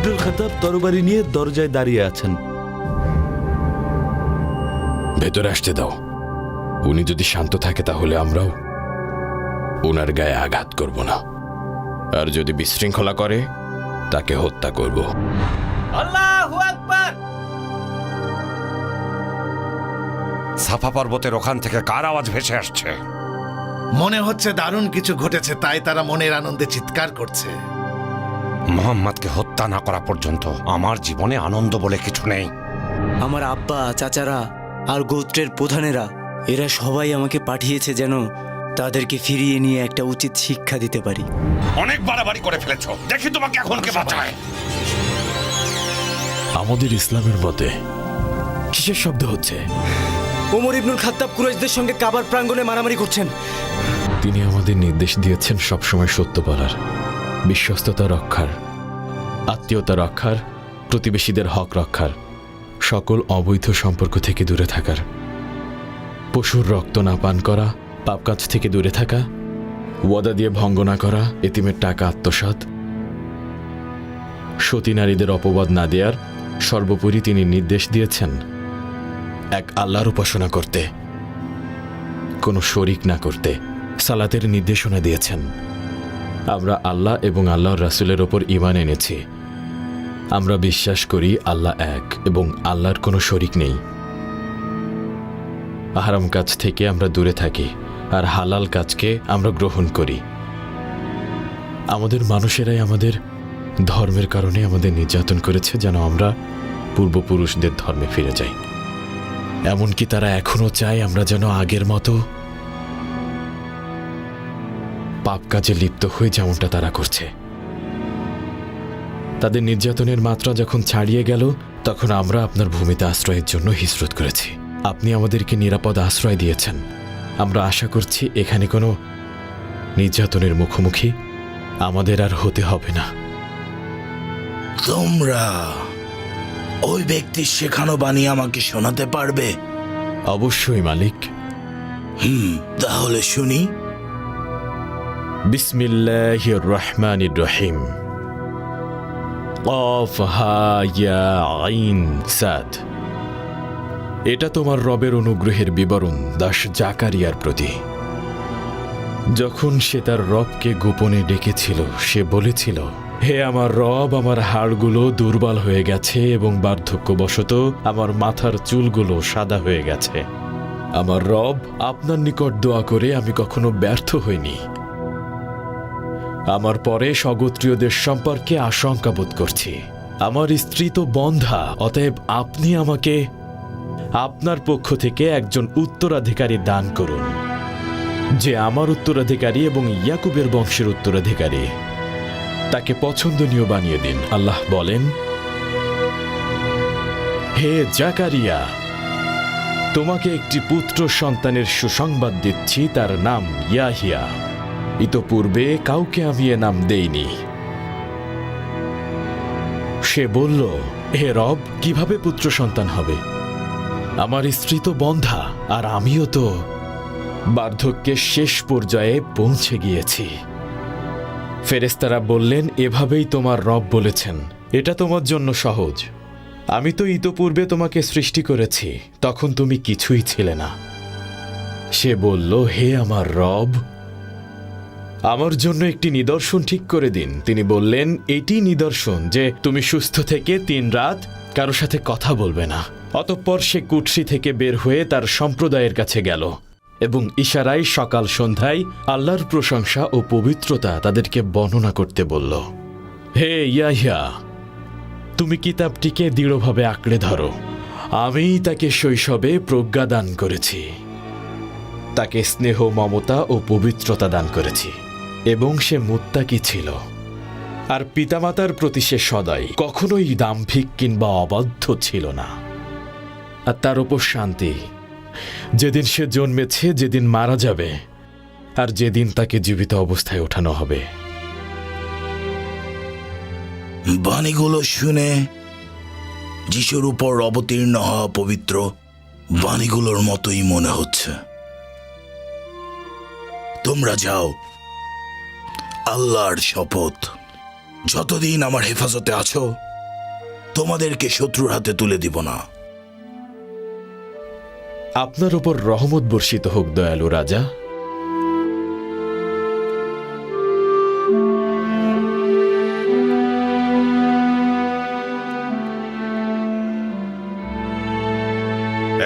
ইবনুল খাত্তাব তরবারি নিয়ে দরজায় দাঁড়িয়ে আছেন। ভেতরে আসতে দাও। উনি যদি শান্ত থাকে তাহলে আমরাও ওনার গায়ে আঘাত করব না, আর যদি বিশৃঙ্খলা করে তাকে হত্যা করব। আল্লাহু আকবার। সাফা পর্বতের ওখান থেকে কার আওয়াজ ভেসে আসছে? মনে হচ্ছে দারুণ কিছু ঘটেছে, তাই তারা মনের আনন্দে চিৎকার করছে। মোহাম্মদকে হত্যা না করা পর্যন্ত আমার জীবনে আনন্দ বলে কিছু নেই। আমার আব্বা, চাচারা আর গোত্রের প্রধানেরা এরা সবাই আমাকে পাঠিয়েছে যেন তাদেরকে ফিরিয়ে নিয়ে একটা উচিত শিক্ষা দিতে পারি। অনেক বাড়াবাড়ি করে ফেলেছো, দেখি তোমাকে এখন কে বাঁচায়। আমাদের ইসলামের মতে কিসের শব্দ হচ্ছে? ওমর ইবনুল খাত্তাব কুরাইশদের সঙ্গে কাবার প্রাঙ্গণে মারামারি করছেন। তিনি আমাদের নির্দেশ দিয়েছেন সবসময় সত্য বলার, বিশ্বস্ততা রক্ষার, আত্মীয়তা রক্ষার, প্রতিবেশীদের হক রক্ষার, সকল অবৈধ সম্পর্ক থেকে দূরে থাকার, পশুর রক্ত না পান করা, পাপ কাজ থেকে দূরে থাকা, ওয়াদা দিয়ে ভঙ্গ না করা, এতিমের টাকা আত্মসাৎ, সতী নারীদের অপবাদ না দেওয়ার। সর্বোপরি তিনি নির্দেশ দিয়েছেন এক আল্লাহর উপাসনা করতে, কোনো শরিক না করতে। সালাতের নির্দেশনা দিয়েছেন। আমরা আল্লাহ এবং আল্লাহর রাসূলের ওপর ঈমান এনেছি। আমরা বিশ্বাস করি আল্লাহ এক এবং আল্লাহর কোনো শরিক নেই। হারাম কাজ থেকে আমরা দূরে থাকি আর হালাল কাজকে আমরা গ্রহণ করি। আমাদের মানুষেরাই আমাদের ধর্মের কারণে আমাদের নির্যাতন করেছে যেন আমরা পূর্বপুরুষদের ধর্মে ফিরে যাই। এমনকি তারা এখনো চায় আমরা যেন আগের মতো পাপ কাজে লিপ্ত হয়ে যেমনটা তারা করছে। তাদের নির্যাতনের মাত্রা যখন ছাড়িয়ে গেল তখন আমরা আপনার ভূমিতে আশ্রয়ের জন্য হিজরত করেছি। আপনি আমাদেরকে নিরাপদ আশ্রয় দিয়েছেন। আমরা আশা করছি এখানে কোনো নির্যাতনের মুখোমুখি আমাদের আর হতে হবে না। তোমরা ওই ব্যক্তির শেখানো বাণী আমাকে শোনাতে পারবে? অবশ্যই মালিক। তাহলে শুনি। বিসমিল্লাহির রহমানির রহিম। কফ হা ইয়া আইন সাদ। এটা তোমার রবের অনুগ্রহের বিবরণ দাস জাকারিয়ার প্রতি। যখন সে তার রবকে গোপনে ডেকেছিল সে বলেছিল, হে আমার রব, আমার হাড়গুলো দুর্বল হয়ে গেছে এবং বার্ধক্যবশত আমার মাথার চুলগুলো সাদা হয়ে গেছে। আমার রব, আপনার নিকট দোয়া করে আমি কখনো ব্যর্থ হইনি। আমার পরে স্বগোত্রীয়দের সম্পর্কে আশঙ্কা বোধ করছি। আমার স্ত্রী তো বন্ধা, অতএব আপনি আমাকে আপনার পক্ষ থেকে একজন উত্তরাধিকারী দান করুন, যে আমার উত্তরাধিকারী এবং ইয়াকুবের বংশের উত্তরাধিকারী। তাকে পছন্দনীয় বানিয়ে দিন। আল্লাহ বলেন, হে জাকারিয়া, তোমাকে একটি পুত্র সন্তানের সুসংবাদ দিচ্ছি, তার নাম ইয়াহিয়া। ইতপূর্বে কাউকে আমি এ নাম দেইনি। সে বলল, হে রব, কিভাবে পুত্র সন্তান হবে? আমার স্ত্রী তো বন্ধা আর আমিও তো বার্ধক্যের শেষ পর্যায়ে পৌঁছে গিয়েছি। ফেরেশতারা বললেন, এভাবেই তোমার রব বলেছেন, এটা তোমার জন্য সহজ। আমি তো ইতপূর্বে তোমাকে সৃষ্টি করেছি, তখন তুমি কিছুই ছিলে না। সে বলল, হে আমার রব, আমার জন্য একটি নিদর্শন ঠিক করে দিন। তিনি বললেন, এটি নিদর্শন যে তুমি সুস্থ থেকে 3 রাত কারো সাথে কথা বলবে না। অতঃপর সে কুঠরি থেকে বের হয়ে তার সম্প্রদায়ের কাছে গেল এবং ইশারায় সকাল সন্ধ্যায় আল্লাহর প্রশংসা ও পবিত্রতা তাদেরকে বর্ণনা করতে বলল। হে ইয়াহিয়া, তুমি কিতাবটিকে দৃঢ়ভাবে আঁকড়ে ধরো। আমিই তাকে শৈশবে প্রজ্ঞা দান করেছি, তাকে স্নেহ, মমতা ও পবিত্রতা দান করেছি এবং সে মুত্তাকি ছিল। আর পিতামাতার প্রতি সে সদাই কখনোই দাম্ভিক কিংবা অবাধ্য ছিল না। আর তার উপর শান্তি, যেদিন সে জন্মেছে, যেদিন মারা যাবে, আর যেদিন তাকে জীবিত অবস্থায় ওঠানো হবে। বাণীগুলো শুনে যিশুর উপর অবতীর্ণ হওয়া পবিত্র বাণীগুলোর মতোই মনে হচ্ছে। তোমরা যাও, আল্লাহর শপথ, যতদিন আমার হেফাজতে আছো তোমাদেরকে শত্রুর হাতে তুলে দিব না। আপনার উপর রহমত বর্ষিত হোক দয়ালু রাজা।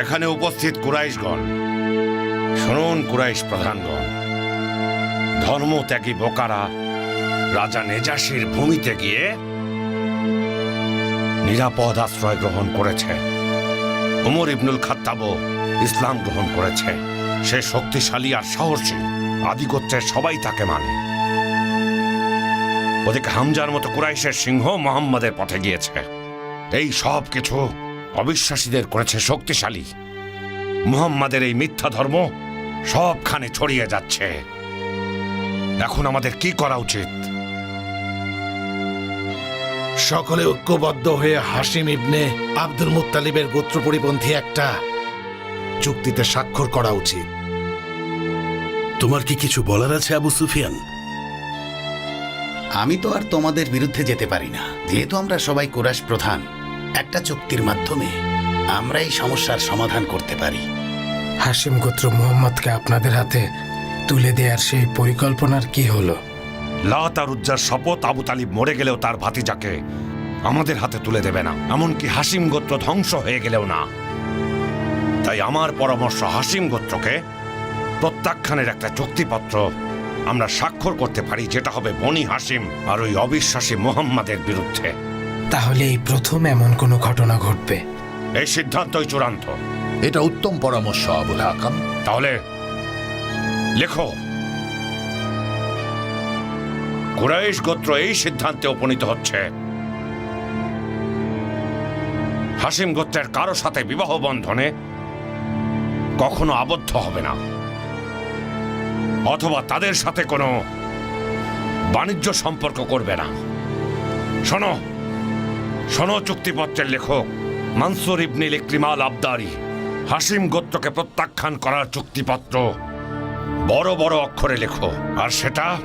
এখানে উপস্থিত কুরাইশগণ, শুনুন কুরাইশ প্রধানগণ, ধর্মত্যাগী বোকারা রাজা নেজাসির ভূমিতে গিয়ে নিরাপদ আশ্রয় গ্রহণ করেছে। উমর ইবনুল খাত্তাবও ইসলাম গ্রহণ করেছে। সে শক্তিশালী আর সাহসী, আদিগোত্রের সবাই তাকে মানে। ওদিকে হামজার মতো কুরাইশের সিংহ মোহাম্মদের পথে গিয়েছে। এই সব কিছু অবিশ্বাসীদের করেছে শক্তিশালী। মুহাম্মাদের এই মিথ্যা ধর্ম সবখানে ছড়িয়ে যাচ্ছে। এখন আমাদের কি করা উচিত? সকলে ঐক্যবদ্ধ হয়ে হাসিম ইবনে আব্দুল মুত্তালিবের গোত্র পরিপন্থী একটা চুক্তিতে স্বাক্ষর করা উচিত। তোমার কি কিছু বলার আছে আবু সুফিয়ান? আমি তো আর তোমাদের বিরুদ্ধে যেতে পারি না, যেহেতু আমরা সবাই কুরাইশ প্রধান। একটা চুক্তির মাধ্যমে আমরা এই সমস্যার সমাধান করতে পারি। হাসিম গোত্র মুহাম্মদকে আপনাদের হাতে তুলে দেওয়ার সেই পরিকল্পনার কি হলো? লাত আর উজ্জার শপথ, আবু তালিব মরে গেলেও তার ভাতিজাকে আমাদের হাতে তুলে দেবে না, এমনকি হাসিম গোত্র ধ্বংস হয়ে গেলেও না। তাই আমার পরামর্শ, হাসিম গোত্রকে প্রত্যাখ্যানের একটা চুক্তিপত্র আমরা স্বাক্ষর করতে পারি, যেটা হবে বনি হাসিম আর ওই অবিশ্বাসী মুহাম্মাদের বিরুদ্ধে। তাহলে এই প্রথম এমন কোনো ঘটনা ঘটবে? এই সিদ্ধান্তই চূড়ান্ত। এটা উত্তম পরামর্শ আবুল হাকাম। তাহলে লেখো, কুরাইশ গোত্র এই সিদ্ধান্তে উপনীত হচ্ছে, হাসিম গোত্রের কারো সাথে বিবাহ বন্ধনে কখনো আবদ্ধ হবে না, অথবা তাদের সাথে কোনো বাণিজ্য সম্পর্ক করবে না। শোনো শোনো, চুক্তিপত্রের লেখক মানসুর ইবনে ইকরিমা আল-আবদারি, হাসিম গোত্রকে প্রত্যাখ্যান করার চুক্তিপত্র বড় বড় অক্ষরে লেখো, আর সেটা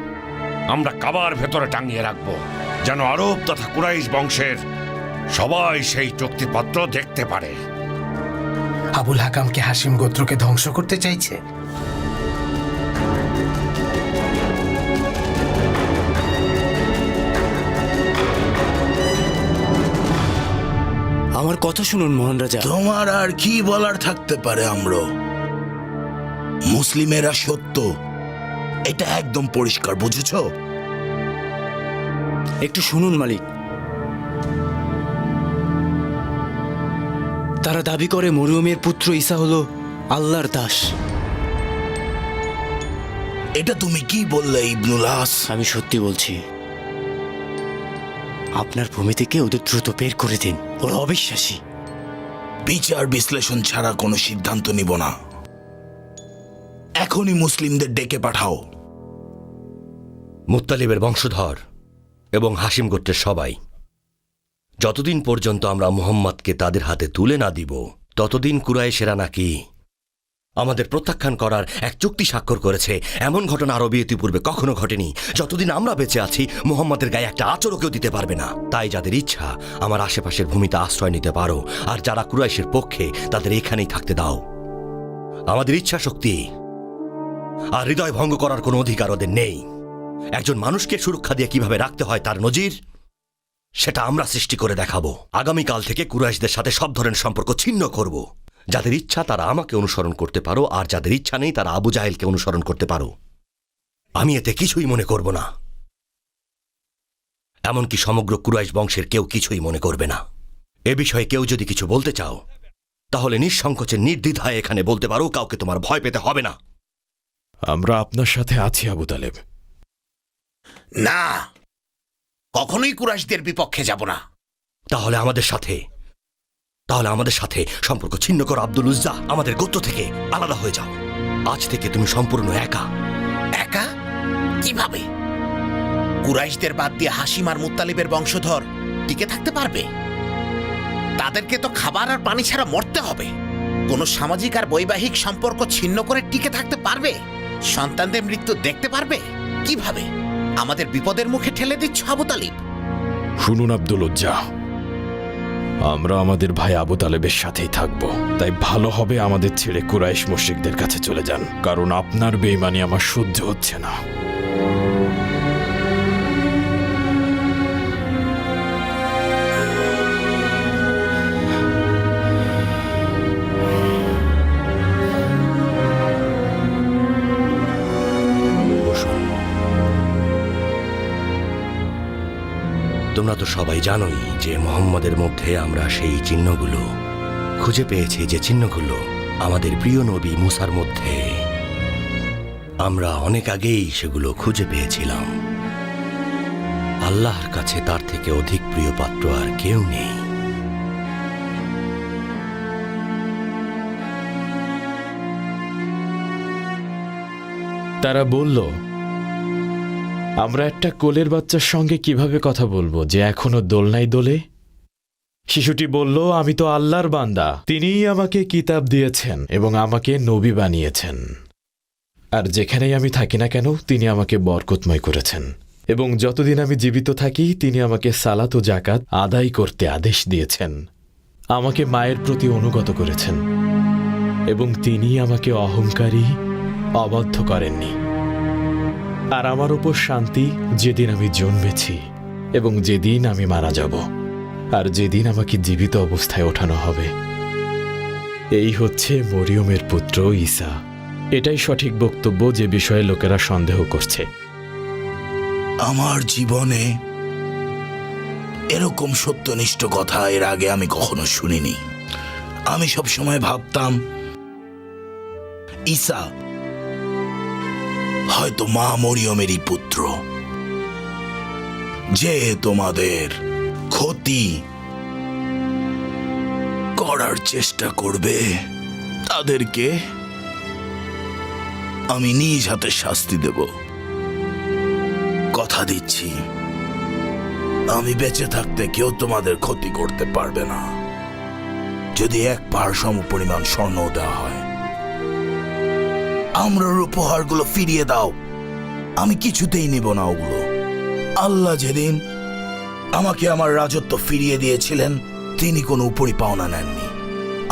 আমরা কাবার ভেতরে টাঙিয়ে রাখবো, যেন আরব তথা কুরাইশ বংশের সবাই সেই চুক্তিপত্র দেখতে পারে। আবুল হাকামকে হাসিম গোত্রকে ধ্বংস করতে চাইছে? আমার কথা শুনুন মহান রাজা। তোমার আর কি বলার থাকতে পারে? আমরা মুসলিমেরা সত্য, এটা একদম পরিষ্কার, বুঝেছ? একটু শুনুন মালিক। তারা দাবি করে মরিয়মের পুত্র ঈসা হলো আল্লাহর দাস। এটা তুমি কি বললে ইবনুল আস? আমি সত্যি বলছি। আপনার ভূমি থেকে ওদের দ্রুত বের করে দিন, ওরা অবিশ্বাসী। বিচার বিশ্লেষণ ছাড়া কোনো সিদ্ধান্ত নিব না। এখনই মুসলিমদের ডেকে পাঠাও। মুত্তালিবের বংশধর এবং হাসিম গোত্রের সবাই, যতদিন পর্যন্ত আমরা মুহাম্মদকে তাদের হাতে তুলে না দিব, ততদিন কুরাইশেরা নাকি আমাদের প্রত্যাখ্যান করার এক চুক্তি স্বাক্ষর করেছে। এমন ঘটনা আরবে ইতিপূর্বে কখনো ঘটেনি। যতদিন আমরা বেঁচে আছি, মুহাম্মদের গায়ে একটা আঁচড়ও কেউ দিতে পারবে না। তাই যাদের ইচ্ছা আমার আশেপাশের ভূমিতে আশ্রয় নিতে পারো, আর যারা কুরাইশের পক্ষে তাদের এখানেই থাকতে দাও। আমাদের ইচ্ছা শক্তি আর হৃদয় ভঙ্গ করার কোনো অধিকার ওদের নেই। একজন মানুষকে সুরক্ষা দিয়ে কিভাবে রাখতে হয় তার নজির সেটা আমরা সৃষ্টি করে দেখাবো। আগামীকাল থেকে কুরাইশদের সাথে সব ধরনের সম্পর্ক ছিন্ন করব। যাদের ইচ্ছা তারা আমাকে অনুসরণ করতে পারো, আর যাদের ইচ্ছা নেই তারা আবু জাহেলকে অনুসরণ করতে পারো। আমি এতে কিছুই মনে করব না, এমনকি সমগ্র কুরাইশ বংশের কেউ কিছুই মনে করবে না। এ বিষয়ে কেউ যদি কিছু বলতে চাও, তাহলে নিঃসংকোচে নির্দ্বিধায় এখানে বলতে পারো, কাউকে তোমার ভয় পেতে হবে না। আমরা আপনার সাথে আছি আবু তালেব। না, কখনোই কুরাইশদের বিপক্ষে যাব না। তাহলে আমাদের সাথে সম্পর্ক ছিন্ন করো আব্দুল উজ্জা। আমাদের গোত্র থেকে আলাদা হয়ে যাও। আজ থেকে তুমি সম্পূর্ণ একা। একা কিভাবে? কুরাইশদের বাদ দিয়ে হাসিম আর মুত্তালিবের বংশধর টিকে থাকতে পারবে? তাদেরকে তো খাবার আর পানি ছাড়া মরতে হবে। কোনো সামাজিক আর বৈবাহিক সম্পর্ক ছিন্ন করে টিকে থাকতে পারবে? সন্তানদের মৃত্যু দেখতে পারবে? কিভাবে? আমাদের বিপদের মুখে ঠেলে দিচ্ছ আবু তালিব। শুনুন আব্দুল উজ্জা, আমরা আমাদের ভাই আবু তালেবের সাথেই থাকব। তাই ভালো হবে আমাদের ছেড়ে কুরাইশ মুশরিকদের কাছে চলে যান, কারণ আপনার বেঈমানি আমার সহ্য হচ্ছে না। তোমরা তো সবাই জানোই যে মোহাম্মদের মধ্যে আমরা সেই চিহ্নগুলো খুঁজে পেয়েছি, যে চিহ্নগুলো আমাদের প্রিয় নবী মুসার মধ্যে আমরা অনেক আগেই সেগুলো খুঁজে পেয়েছিলাম। আল্লাহর কাছে তার থেকে অধিক প্রিয় পাত্র আর কেউ নেই। তারা বলল, আমরা একটা কোলের বাচ্চার সঙ্গে কিভাবে কথা বলবো যে এখনো দোলনায় দোলে? শিশুটি বলল, আমি তো আল্লাহর বান্দা, তিনিই আমাকে কিতাব দিয়েছেন এবং আমাকে নবী বানিয়েছেন। আর যেখানেই আমি থাকি না কেন তিনি আমাকে বরকতময় করেছেন, এবং যতদিন আমি জীবিত থাকি তিনি আমাকে সালাত ও জাকাত আদায় করতে আদেশ দিয়েছেন, আমাকে মায়ের প্রতি অনুগত করেছেন, এবং তিনি আমাকে অহংকারী অবদ্ধ করেননি। আর আমার উপর শান্তি যেদিন আমি জন্মেছি এবং যেদিন আমি মারা যাব, আর যেদিন আমাকে জীবিত অবস্থায় ওঠানো হবে। এই হচ্ছে মরিয়মের পুত্র ঈসা। এটাই সঠিক বক্তব্য যে বিষয়ে লোকেরা সন্দেহ করছে। আমার জীবনে এরকম সত্যনিষ্ঠ কথা এর আগে আমি কখনো শুনিনি। আমি সব সময় ভাবতাম ঈসা হয়তো মা মরিয়মেরই পুত্র, যে তোমাদের ক্ষতি করার চেষ্টা করবে তাদেরকে আমি নিজ হাতে শাস্তি দেব। কথা দিচ্ছি, আমি বেঁচে থাকতে কেউ তোমাদের ক্ষতি করতে পারবে না। যদি এক পাহাড় সম পরিমাণ স্বর্ণ দেওয়া হয়, আমরার উপহারগুলো ফিরিয়ে দাও, আমি কিছুতেই নিব না ওগুলো। আল্লাহ যেদিন আমাকে আমার রাজত্ব ফিরিয়ে দিয়েছিলেন তিনি কোনো উপরি পাওনা নেননি,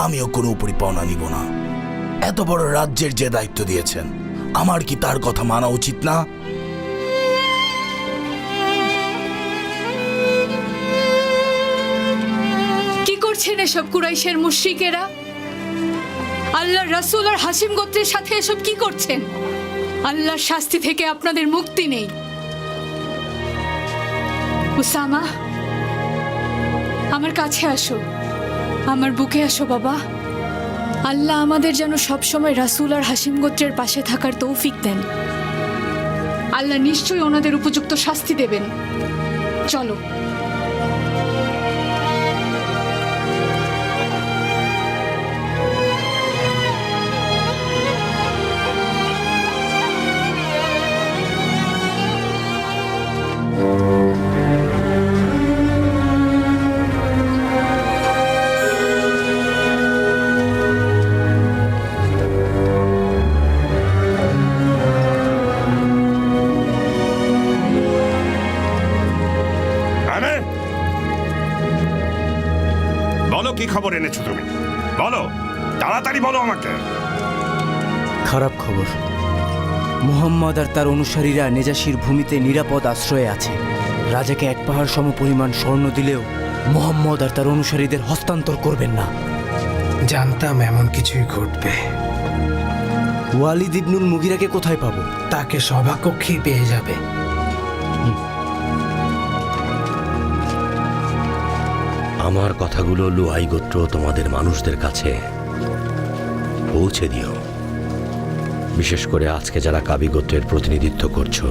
আমিও কোনো উপরি পাওনা নিব না। এত বড় রাজ্যের যে দায়িত্ব দিয়েছেন, আমার কি তার কথা মানা উচিত না? কি করছেন এসব কুরাইশের মুশরিকেরা? আল্লাহর রাসূল আর হাশিম গোত্রের সাথে এসব কি করছেন? আল্লাহর শাস্তি থেকে আপনাদের মুক্তি নেই। উসামা, আমার কাছে আসো, আমার বুকে আসো বাবা। আল্লাহ আমাদের যেন সবসময় রাসূল আর হাশিম গোত্রের পাশে থাকার তৌফিক দেন। আল্লাহ নিশ্চয়ই ওনাদের উপযুক্ত শাস্তি দেবেন। চলো। বলো, কি খবর এনেছো তুমি? বলো, তাড়াতাড়ি বলো আমাকে। খারাপ খবর, মুহাম্মদ আর তার অনুসারীরা নেজাশির ভূমিতে নিরাপদ আশ্রয়ে আছে। রাজাকে এক পাহাড় সম পরিমাণ স্বর্ণ দিলেও মুহাম্মদ আর তার অনুসারীদের হস্তান্তর করবেন না। জানতাম এমন কিছুই ঘটবে। ওয়ালিদ ইবনুল মুগিরাকে কোথায় পাবো? তাকে সভাকক্ষেই পেয়ে যাবে। আমার কথাগুলো লুআই গোত্র তোমাদের মানুষদের কাছে পৌঁছে দিও। বিশেষ করে আজকে যারা কাবি গোত্রের প্রতিনিধিত্ব করছো,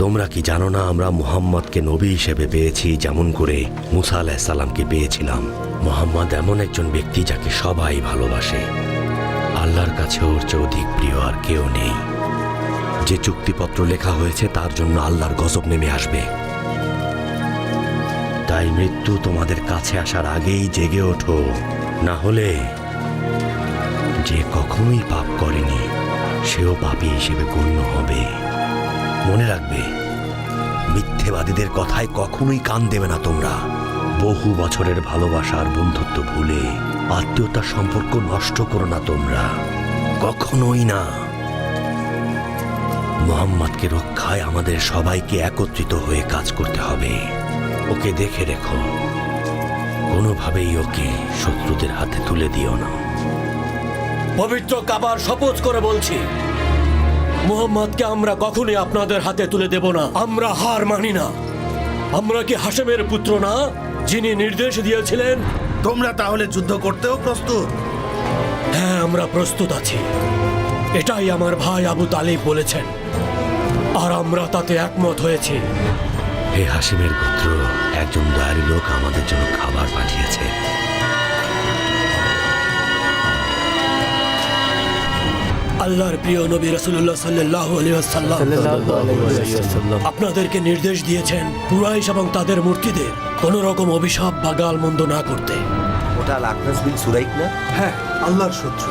তোমরা কি জানো না আমরা মুহাম্মদকে নবী হিসেবে পেয়েছি যেমন করে মুসা আলাইহিস সালামকে পেয়েছিলাম। মুহাম্মদ এমন একজন ব্যক্তি যাকে সবাই ভালোবাসে। আল্লাহর কাছে ওর চেয়ে অধিক প্রিয় আর কেউ নেই। যে চুক্তিপত্র লেখা হয়েছে তার জন্য আল্লাহর গজব নেমে আসবে। তাই মৃত্যু তোমাদের কাছে আসার আগেই জেগে ওঠো, না হলে যে কখনোই পাপ করেনি সেও পাপী হিসেবে গণ্য হবে। মনে রাখবে, মিথ্যেবাদীদের কথায় কখনোই কান দেবে না তোমরা। বহু বছরের ভালোবাসা আর বন্ধুত্ব ভুলে আত্মীয়তার সম্পর্ক নষ্ট করো না তোমরা, কখনোই না। মোহাম্মদকে রক্ষায় আমাদের সবাইকে একত্রিত হয়ে কাজ করতে হবে। ওকে দেখে রেখো, কোনোভাবেই ওকে শত্রুদের হাতে তুলে দিও না। পবিত্র কাবার শপথ করে বলছি, মুহাম্মদকে আমরা কখনোই আপনাদের হাতে তুলে দেব না। আমরা হার মানি না। আমরা কি হাশেমের পুত্র না, যিনি নির্দেশ দিয়েছিলেন? তোমরা তাহলে যুদ্ধ করতেও প্রস্তুত? হ্যাঁ, আমরা প্রস্তুত আছি। এটাই আমার ভাই আবু তালিব বলেছেন, আর আমরা তাতে একমত হয়েছি। হে হাসিমের পুত্র, একজন দয়ালু লোক আমাদের জন্য খাবার পাঠিয়েছে। আল্লাহর প্রিয় নবী রাসূলুল্লাহ সাল্লাল্লাহু আলাইহি ওয়াসাল্লাম আপনাদেরকে নির্দেশ দিয়েছেন কুরাইশ এবং তাদের মূর্তিদের কোনো রকম অভিশাপ বা গালমন্দ না করতে। ওটা আল আকনাস বিন সুরাইক না? হ্যাঁ, আল্লাহর শত্রু।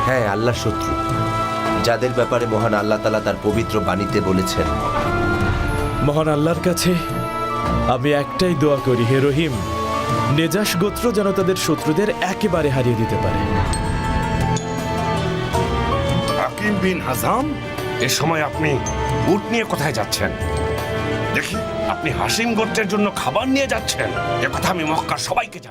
হ্যাঁ, আল্লাহর শত্রু, যাদের ব্যাপারে মহান আল্লাহ তাআলা তার পবিত্র বাণীতে বলেছেন। মহান আল্লাহর কাছে আমি একটাই দোয়া করি, হে রহিম, নেজাশ গোত্র যেন তাদের শত্রুদের একেবারে হারিয়ে দিতে পারে। হাকিম বিন হাজাম, এ সময় আপনি উট নিয়ে কোথায় যাচ্ছেন? দেখি, আপনি হাসিম গোত্রের জন্য খাবার নিয়ে যাচ্ছেন। এ কথা আমি মক্কার সবাইকে জানি।